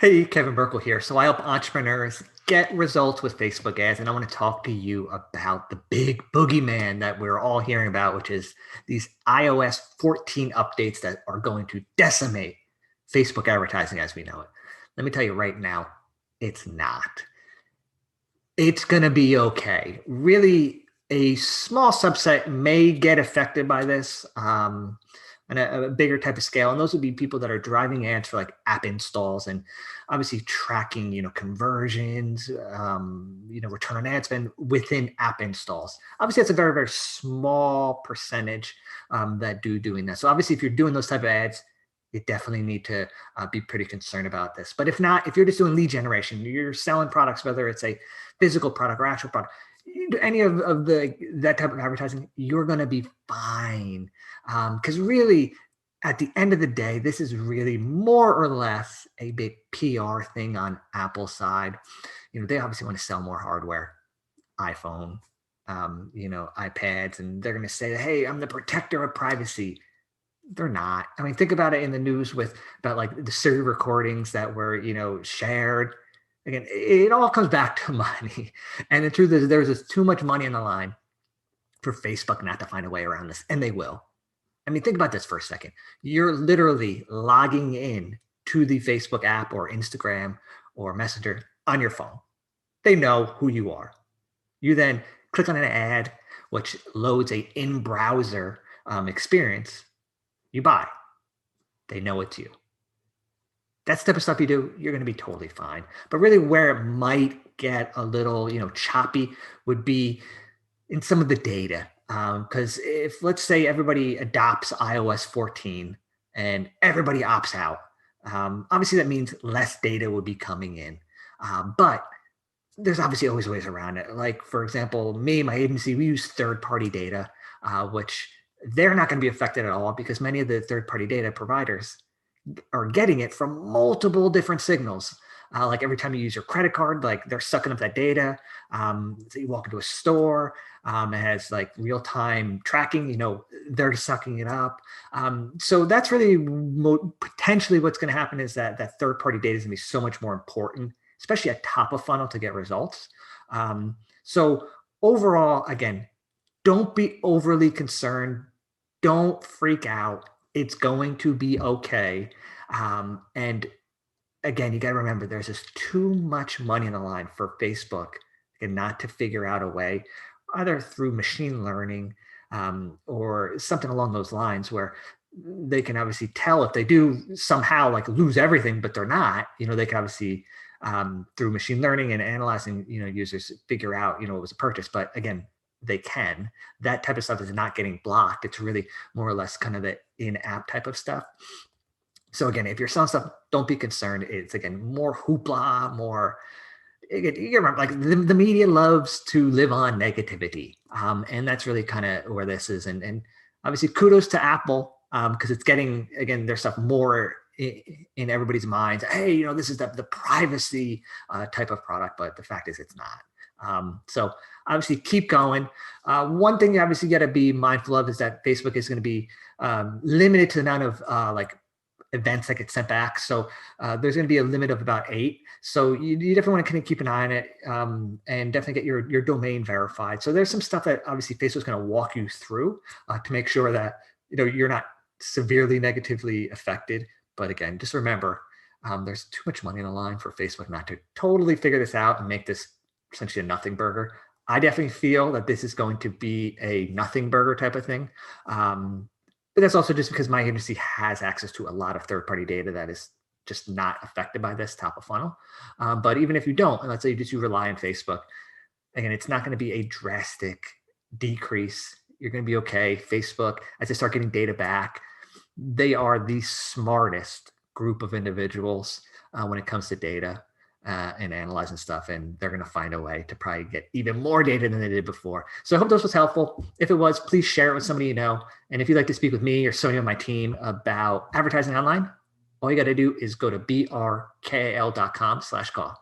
Hey, Kevin Brkal here. So I help entrepreneurs get results with Facebook ads, and I want to talk to you about the big boogeyman that we're all hearing about, which is these iOS 14 updates that are going to decimate Facebook advertising as we know it. Let me tell you right now, it's not. It's going to be okay. Really, a small subset may get affected by this on a bigger type of scale. And those would be people that are driving ads for like app installs and obviously tracking, conversions, return on ad spend within app installs. Obviously, that's a very, very small percentage that doing that. So obviously, if you're doing those type of ads, you definitely need to be pretty concerned about this. But if not, if you're just doing lead generation, you're selling products, whether it's a physical product or actual product, any of that type of advertising, you're going to be fine. Because really, at the end of the day, this is really more or less a big PR thing on Apple's side. They obviously want to sell more hardware, iPhone, iPads, and they're going to say, "Hey, I'm the protector of privacy." They're not. I mean, think about it in the news about like the Siri recordings that were, shared. Again, it all comes back to money. And the truth is there's just too much money on the line for Facebook not to find a way around this, and they will. I mean, think about this for a second. You're literally logging in to the Facebook app or Instagram or Messenger on your phone. They know who you are. You then click on an ad, which loads a in-browser experience. You buy. They know it's you. That's the type of stuff you do, you're going to be totally fine. But really where it might get a little, choppy would be in some of the data. Because if, let's say, everybody adopts iOS 14 and everybody opts out, obviously that means less data would be coming in. But there's obviously always ways around it. Like, for example, my agency, we use third-party data, which they're not going to be affected at all because many of the third-party data providers are getting it from multiple different signals. Like every time you use your credit card, like they're sucking up that data. So you walk into a store, it has like real-time tracking, they're sucking it up. So that's really potentially what's going to happen is that third-party data is going to be so much more important, especially at top of funnel to get results. So overall, again, don't be overly concerned. Don't freak out. It's going to be okay. And again, you got to remember there's just too much money on the line for Facebook and not to figure out a way, either through machine learning or something along those lines where they can obviously tell if they do somehow like lose everything, but they're not, they can obviously through machine learning and analyzing, users figure out, what was a purchase. But again, they can. That type of stuff is not getting blocked. It's really more or less kind of the in-app type of stuff. So again, if you're selling stuff, don't be concerned. It's again more hoopla, more. You remember, like the media loves to live on negativity, and that's really kind of where this is. And obviously, kudos to Apple because it's getting again their stuff more in everybody's minds. Hey, this is the privacy type of product, but the fact is, it's not. So obviously keep going. One thing you obviously got to be mindful of is that Facebook is going to be limited to the amount of like events that get sent back. So there's going to be a limit of about 8. So you definitely want to kind of keep an eye on it and definitely get your domain verified. So there's some stuff that obviously Facebook's going to walk you through to make sure that you're not severely negatively affected. But again, just remember, there's too much money on the line for Facebook not to totally figure this out and make this essentially a nothing burger. I definitely feel that this is going to be a nothing burger type of thing. But that's also just because my agency has access to a lot of third-party data that is just not affected by this top of funnel. But even if you don't, and let's say you rely on Facebook, again, it's not going to be a drastic decrease. You're going to be okay. Facebook, as they start getting data back, they are the smartest group of individuals when it comes to data. And analyzing stuff, and they're going to find a way to probably get even more data than they did before. So I hope this was helpful. If it was, please share it with somebody you know. And if you'd like to speak with me or somebody on my team about advertising online, all you got to do is go to brkal.com/call.